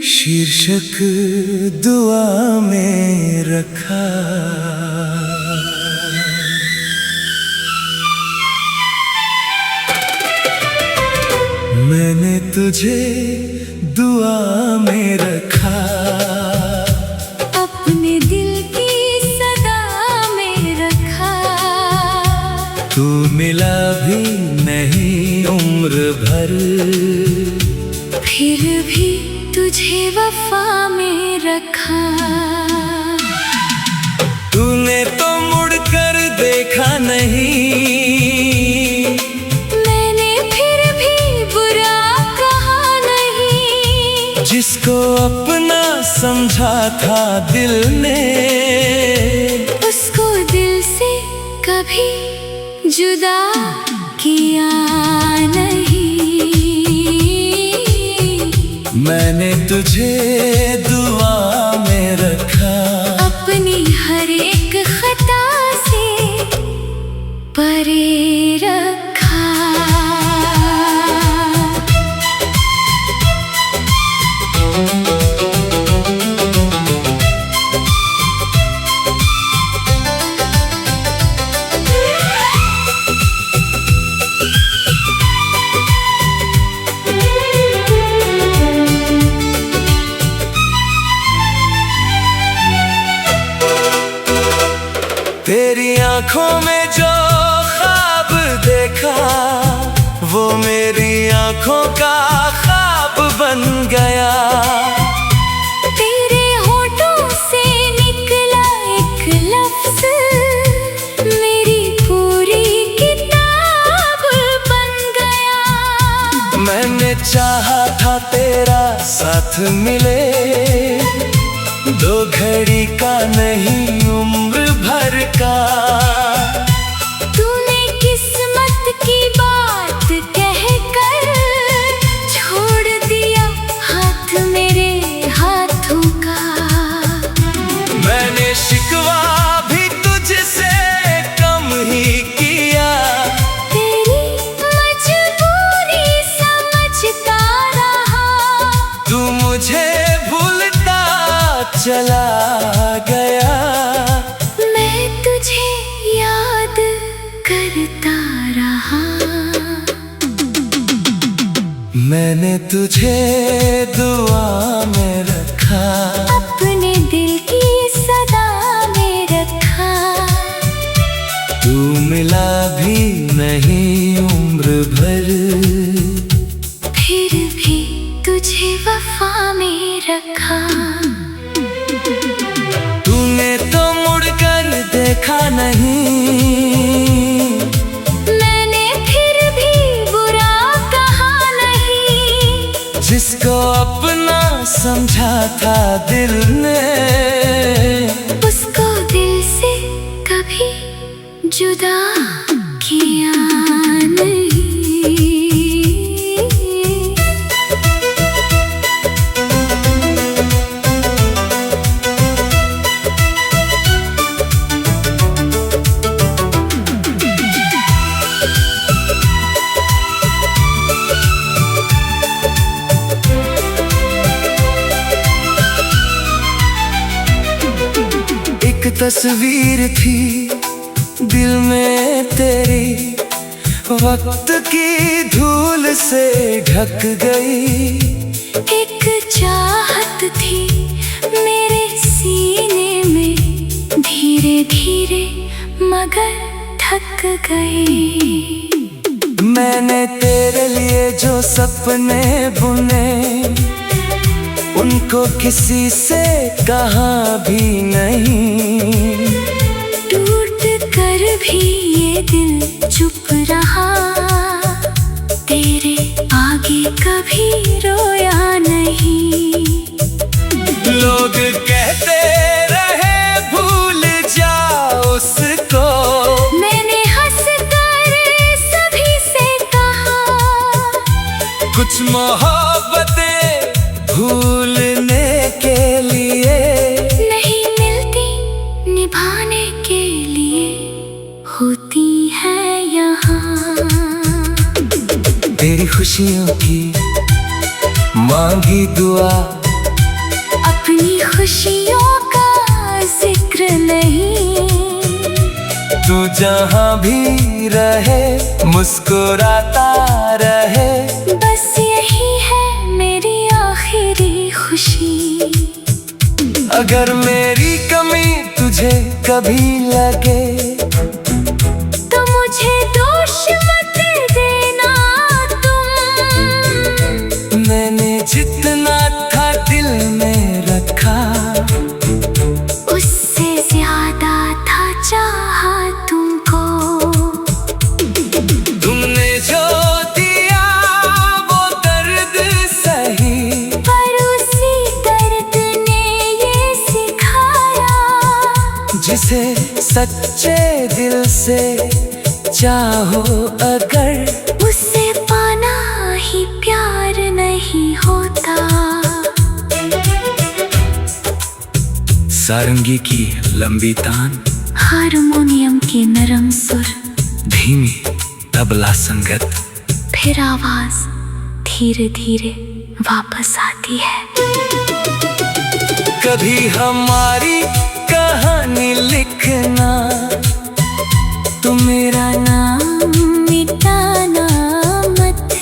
शीर्षक दुआ में रखा, मैंने तुझे दुआ में रखा, अपने दिल की सदा में रखा। तू मिला भी नहीं उम्र भर, फिर भी तुझे वफा में रखा। तूने तो मुड़कर देखा नहीं, मैंने फिर भी बुरा कहा नहीं। जिसको अपना समझा था दिल ने, उसको दिल से कभी जुदा किया नहीं। मैंने तुझे दुआ में रखा, अपनी हर एक खता से परे रखा। तेरी आंखों में जो ख्वाब देखा, वो मेरी आंखों का ख्वाब बन गया। तेरे होठों से निकला एक लफ्ज, मेरी पूरी किताब बन गया। मैंने चाहा था तेरा साथ मिले, दो घड़ी का नहीं उम्र भर का। तूने किस्मत की बात कहकर छोड़ दिया हाथ मेरे हाथों का। मैंने शिकवा भी तुझसे कम ही किया, तेरी मजबूरी समझता रहा। तू मुझे भूलता चला गया। मैं तुझे याद करता रहा। मैंने तुझे दुआ में रखा, अपने दिल की सदा में रखा। तू मिला भी नहीं उम्र भर, फिर भी तुझे वफा में रखा। तूने तो मुड़कर देखा नहीं, मैंने फिर भी बुरा कहा नहीं। जिसको अपना समझा था दिल ने, उसको दिल से कभी जुदा किया नहीं। एक तस्वीर थी दिल में तेरी, वक्त की धूल से ढक गई। एक चाहत थी मेरे सीने में, धीरे धीरे मगर थक गई। मैंने तेरे लिए जो सपने बुने, उनको किसी से कहा भी नहीं। टूट कर भी ये दिल चुप रहा, तेरे आगे कभी रोया नहीं। लोग कहते रहे भूल जाओ उसको, मैंने हंस कर सभी से कहा, कुछ मोहब्बतें भूलने के लिए नहीं मिलती, निभाने के लिए होती है यहाँ। तेरी खुशियों की मांगी दुआ। अपनी खुशियों का जिक्र नहीं, तू जहाँ भी रहे मुस्कुराता रहे। बस यही है मेरी आखिरी खुशी। अगर मेरी कमी तुझे कभी लगे तो मुझे दोष मत देना तुम। मैंने जितना था दिल में रखा, उससे ज्यादा था चाहा तुमको। तुमने जो दिया वो दर्द सही, पर उसी दर्द ने ये सिखाया, जिसे सच्चे दिल से चाहो अगर, उससे पाना ही प्यार नहीं होता। सारंगी की लंबी तान, हारमोनियम के नरम सुर, धीमी तबला संगत, फिर आवाज धीरे धीरे वापस आती है। कभी हमारी कहानी लिखना, तो मेरा नाम मिटाना मत।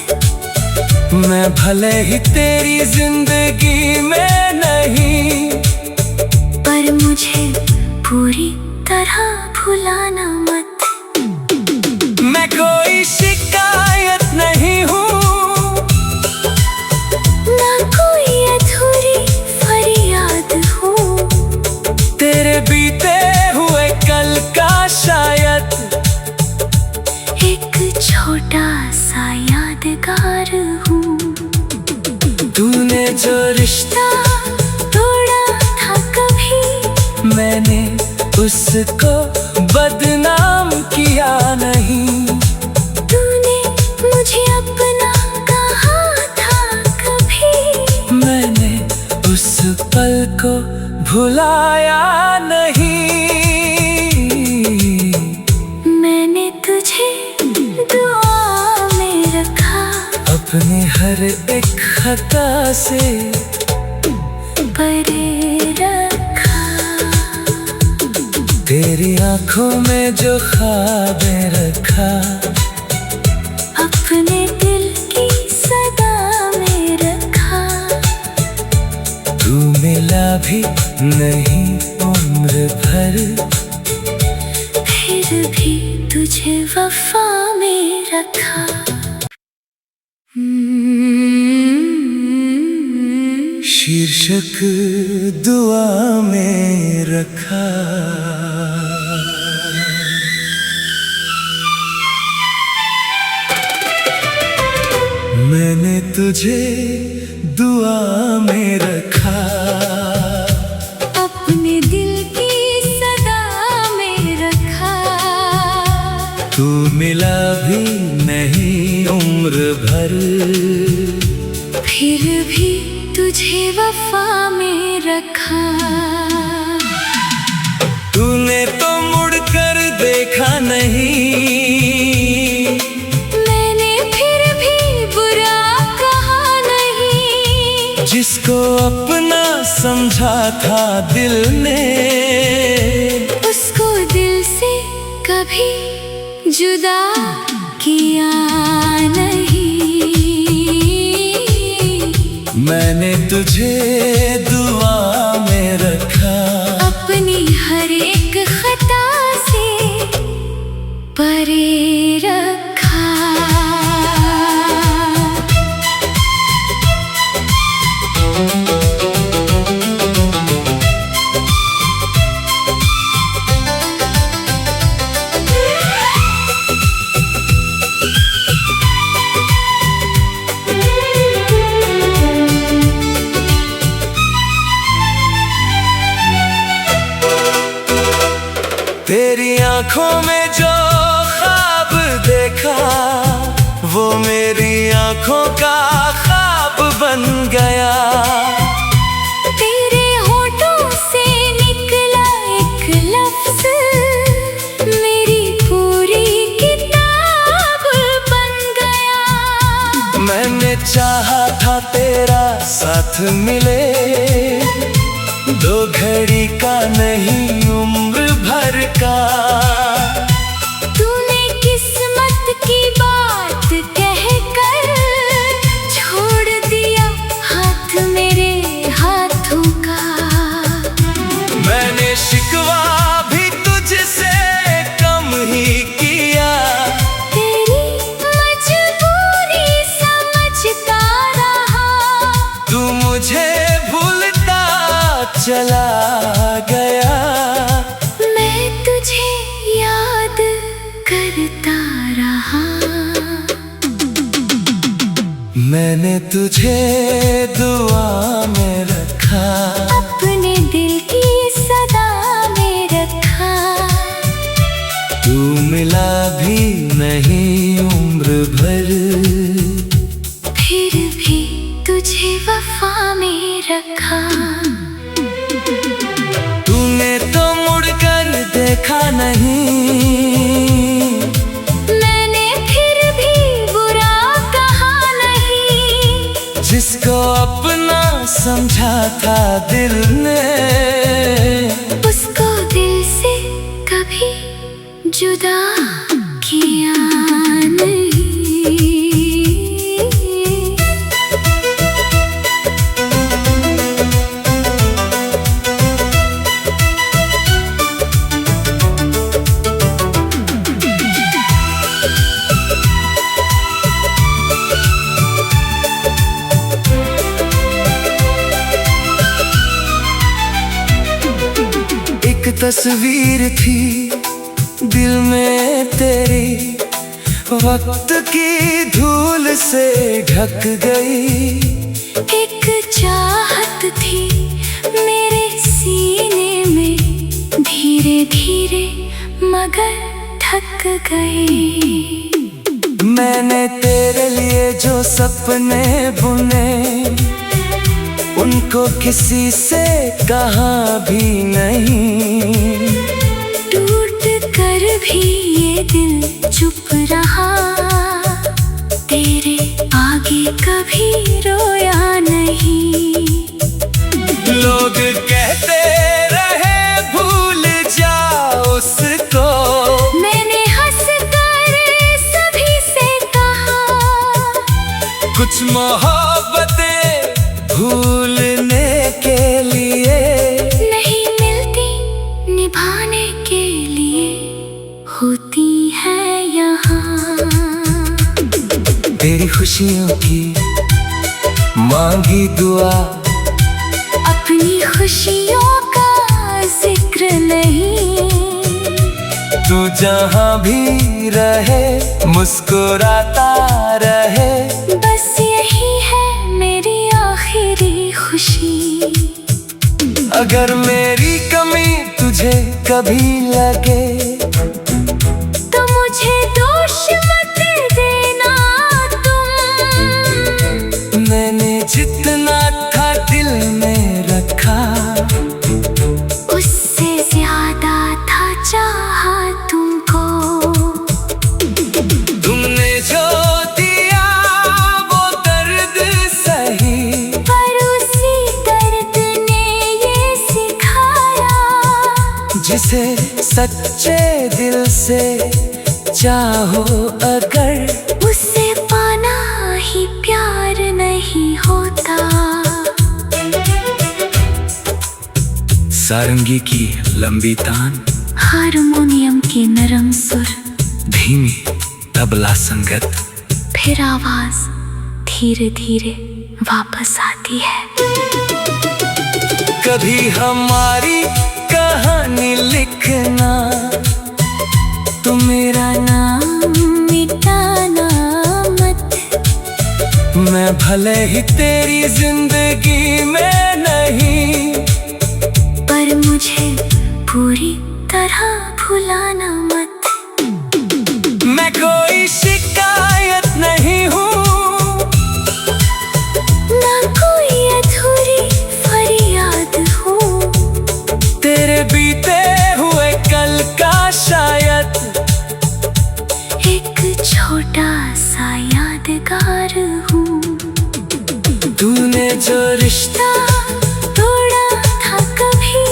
मैं भले ही तेरी जिंदगी में नहीं, पर मुझे पूरी तरह भुलाना मत। मैं कोई शिकायत नहीं हूँ, ना कोई अधूरी फरियाद हूँ। तेरे बीते हुए कल का शायद एक छोटा सा यादगार हूँ। तूने जो रिश्ता तोड़ा था कभी, मैंने उसको बदनाम किया नहीं। तूने मुझे अपना कहा था कभी, मैंने उस पल को भुलाया नहीं। मैंने तुझे दुआ में रखा, अपने हर एक खता से परे रखा। तेरी आंखों में जो ख्वाबें रखा, अपने दिल की सदा में रखा। तू मिला भी नहीं उम्र भर, फिर भी तुझे वफा में रखा। शीर्षक दुआ में रखा। मैंने तुझे दुआ में रखा, अपने दिल की सदा में रखा। तू मिला भी नहीं उम्र भर, फिर भी तुझे वफा में रखा। तूने तो मुड़कर देखा नहीं, मैंने फिर भी बुरा कहा नहीं। जिसको अपना समझा था दिल ने, उसको दिल से कभी जुदा किया नहीं। मैंने तुझे दुआ में रखा, अपनी हर एक खता से परे रखा। तेरी आंखों में जो ख्वाब देखा, वो मेरी आंखों का ख्वाब बन गया। तेरे होठों से निकला एक लफ्ज, मेरी पूरी किताब बन गया। मैंने चाहा था तेरा साथ मिले, दो घड़ी का नहीं उम्र भर का। तूने किस्मत की बात कहकर छोड़ दिया हाथ मेरे हाथों का। मैंने शिकवा भी तुझसे कम ही किया, तेरी मजबूरी समझता रहा। तू मुझे भूलता चला गया, मैं तुझे याद करता रहा। मैंने तुझे दुआ में रखा, अपने दिल की सदा में रखा। तू मिला भी नहीं उम्र भर, फिर भी तुझे वफा में रखा। तूने तो मुड़कर देखा नहीं, मैंने फिर भी बुरा कहा नहीं। जिसको अपना समझा था दिल ने, उसको दिल से कभी जुदा किया नहीं। एक तस्वीर थी दिल में तेरी, वक्त की धूल से ढक गई। एक चाहत थी मेरे सीने में, धीरे धीरे मगर ढक गई। मैंने तेरे लिए जो सपने बुने, उनको किसी से कहा भी नहीं। टूट कर भी ये दिल चुप रहा, तेरे आगे कभी रोया नहीं। लोग कहते रहे भूल जा उसको, मैंने हंस कर सभी से कहा, कुछ मोहब्बतें भूलने के लिए नहीं मिलती, निभाने के लिए होती है यहाँ। तेरी खुशियों की मांगी दुआ, अपनी खुशियों का जिक्र नहीं। तू जहाँ भी रहे मुस्कुराता रहे, बस यही है मेरी आखिरी खुशी। अगर मेरी कमी तुझे कभी लगे, तो मुझे दोष मत देना तुम। मैंने जितना था दिल में रखा, उससे ज्यादा था चाहा तुमको। तुमने जो दिया वो दर्द सही, पर उसी दर्द ने ये सिखाया, जिसे सच्चे दिल से चाहो अगर, उसे पाना ही प्यार नहीं होता। सारंगी की लंबी तान, हारमोनियम की नरम सुर, धीमी तबला संगत, फिर आवाज धीरे धीरे वापस आती है। कभी हमारी कहानी लिखना, तो मेरा नाम मिटाना मत। मैं भले ही तेरी जिंदगी में नहीं, पर मुझे पूरी तरह भुलाना मत। मैं कोई शिकायत नहीं हूँ, ना कोई अधूरी फरियाद हूँ। तेरे बीते हुए कल का शायद एक छोटा सा यादगार हूँ। तूने जो रिश्ता तोड़ा था कभी,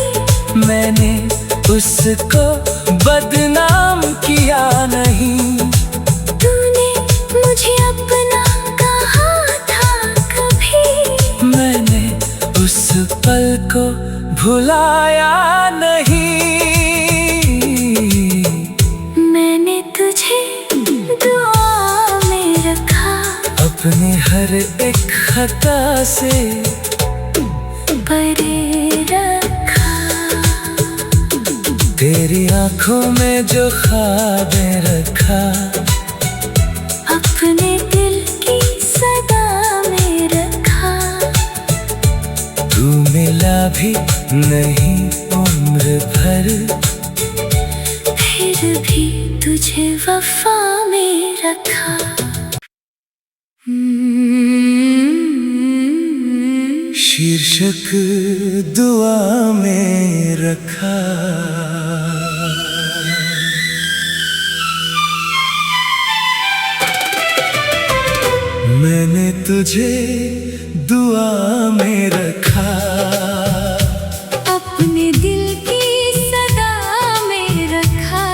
मैंने उसको बदनाम किया नहीं। तूने मुझे अपना कहा था कभी, मैंने उस पल को भुलाया नहीं। मैंने तुझे दुआ में रखा, अपने हर एक खता से परे रखा। तेरी आंखों में जो ख्वाबें रखा, अपने दिल की सदा में रखा। तू मिला भी नहीं उम्र भर, फिर भी तुझे वफा में रखा। शीर्षक दुआ में रखा। मैंने तुझे दुआ में रखा, अपने दिल की सदा में रखा।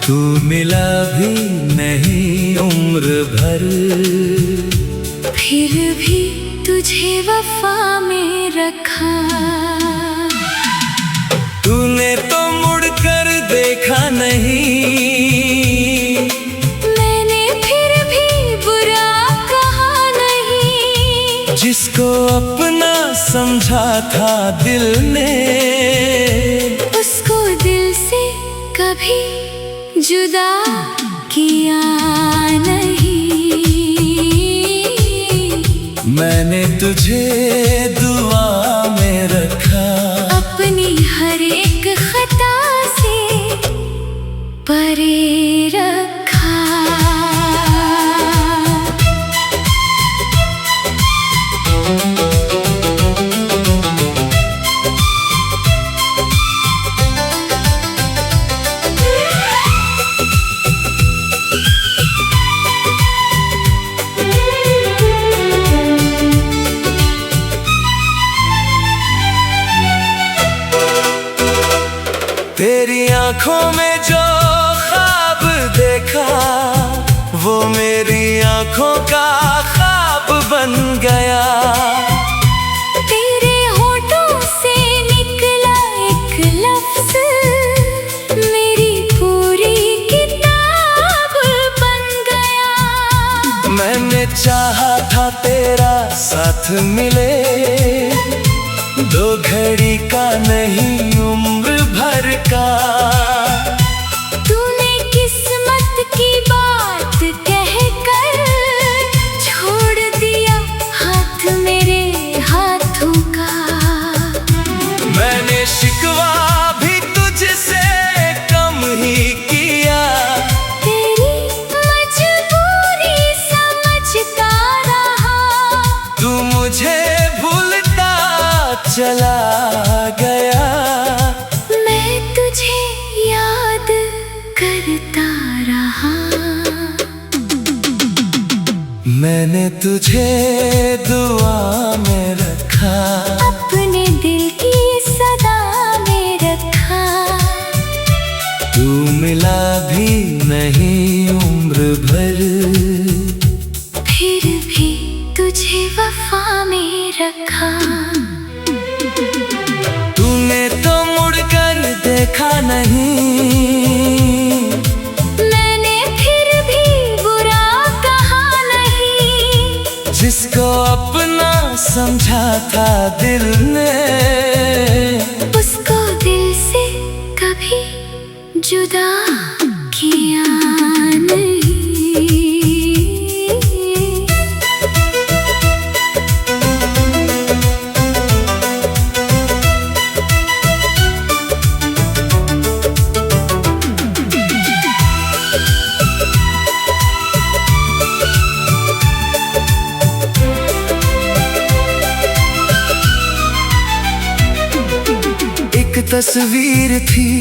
तू मिला भी नहीं उम्र भर, फिर भी तुझे वफा में रखा। तूने तो मुड़कर देखा नहीं, मैंने फिर भी बुरा कहा नहीं। जिसको अपना समझा था दिल ने, उसको दिल से कभी जुदा किया नहीं। मैंने तुझे दुआ में रखा, अपनी हर एक खता से परे रखा। तेरी आंखों में जो ख्वाब देखा, वो मेरी आंखों का ख्वाब बन गया। तेरे होठों से निकला एक लफ्ज, मेरी पूरी किताब बन गया। मैंने चाहा था तेरा साथ मिले, दो घड़ी का नहीं उम्र भर का। तूने किस्मत की बात कहकर छोड़ दिया हाथ मेरे हाथों का। मैंने शिकवा भी तुझसे कम ही किया, तेरी मजबूरी समझता रहा। तू मुझे भूलता चला गया। मैं तुझे याद करता रहा। मैंने तुझे दुआ में रखा, अपने दिल की सदा में रखा। तू मिला भी नहीं उम्र भर, फिर भी तुझे वफा में रखा। तूने तो मुड़कर देखा नहीं, मैंने फिर भी बुरा कहा नहीं। जिसको अपना समझा था दिल ने, उसको दिल से कभी जुदा किया नहीं। एक तस्वीर थी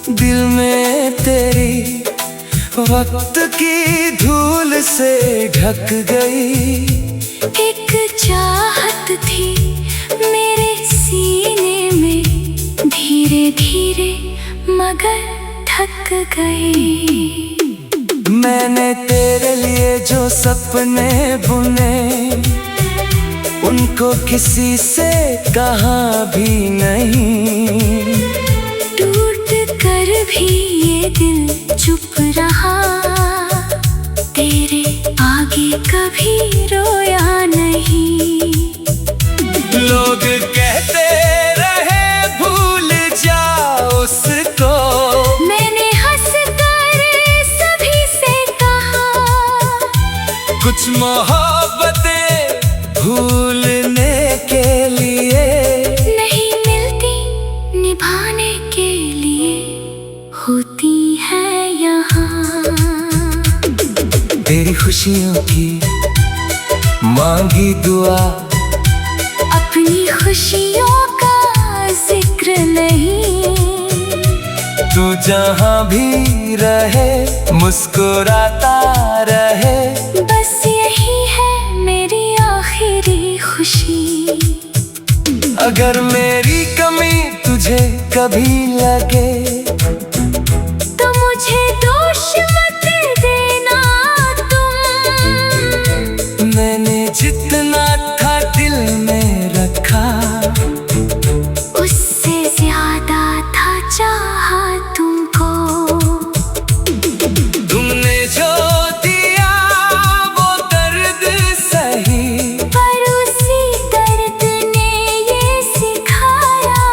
दिल में तेरी, वक्त की धूल से ढक गई। एक चाहत थी मेरे सीने में, धीरे धीरे मगर थक गई। मैंने तेरे लिए जो सपने बुने, उनको किसी से कहा भी नहीं। टूट कर भी ये दिल चुप रहा, तेरे आगे कभी रोया नहीं। लोग कहते रहे भूल जा उसको, मैंने हंस कर सभी से कहा, कुछ मोहब्बतें भूलने के लिए नहीं मिलती, निभाने के लिए होती है यहाँ। तेरी खुशियों की मांगी दुआ, अपनी खुशियों का जिक्र नहीं। तू जहाँ भी रहे मुस्कुराता रहे, बस यही है मेरी आखिरी खुशी। अगर मेरी कमी तुझे कभी लगे, तो मुझे दोष मत देना तुम। मैंने जितना था दिल में रखा, उससे ज्यादा था चाहा तुमको। तुमने जो दिया वो दर्द सही, पर उसी दर्द ने ये सिखाया,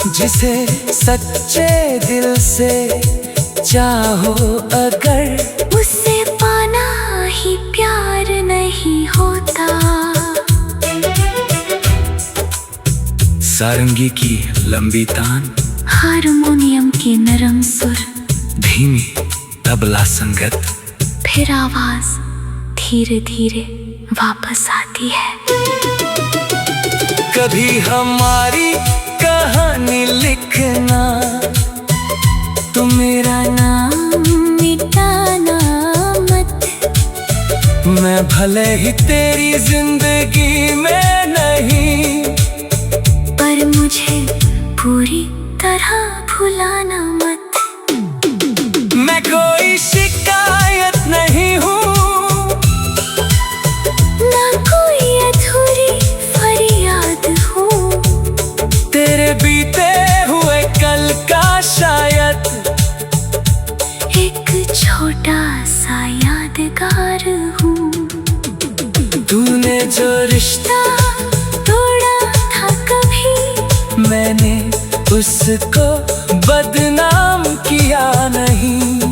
जिसे सच्चे दिल से चाहो अगर, उससे पाना ही प्यार नहीं होता। सारंगी की लंबी तान, हारमोनियम के नरम सुर, धीमी तबला संगत, फिर आवाज धीरे धीरे वापस आती है। कभी हमारी कहानी लिखना, तुम मेरा नाम मिटाना मत। मैं भले ही तेरी जिंदगी में नहीं, पर मुझे पूरी तरह भुलाना मत। मैं कोई शिकायत नहीं हूँ, ना कोई अधूरी फरियाद हूँ। तेरे बीते हुए कल का शायद एक छोटा सा यादगार हूँ। तूने जो रिश्ता तोड़ा था कभी, मैंने उसको बदनाम किया नहीं।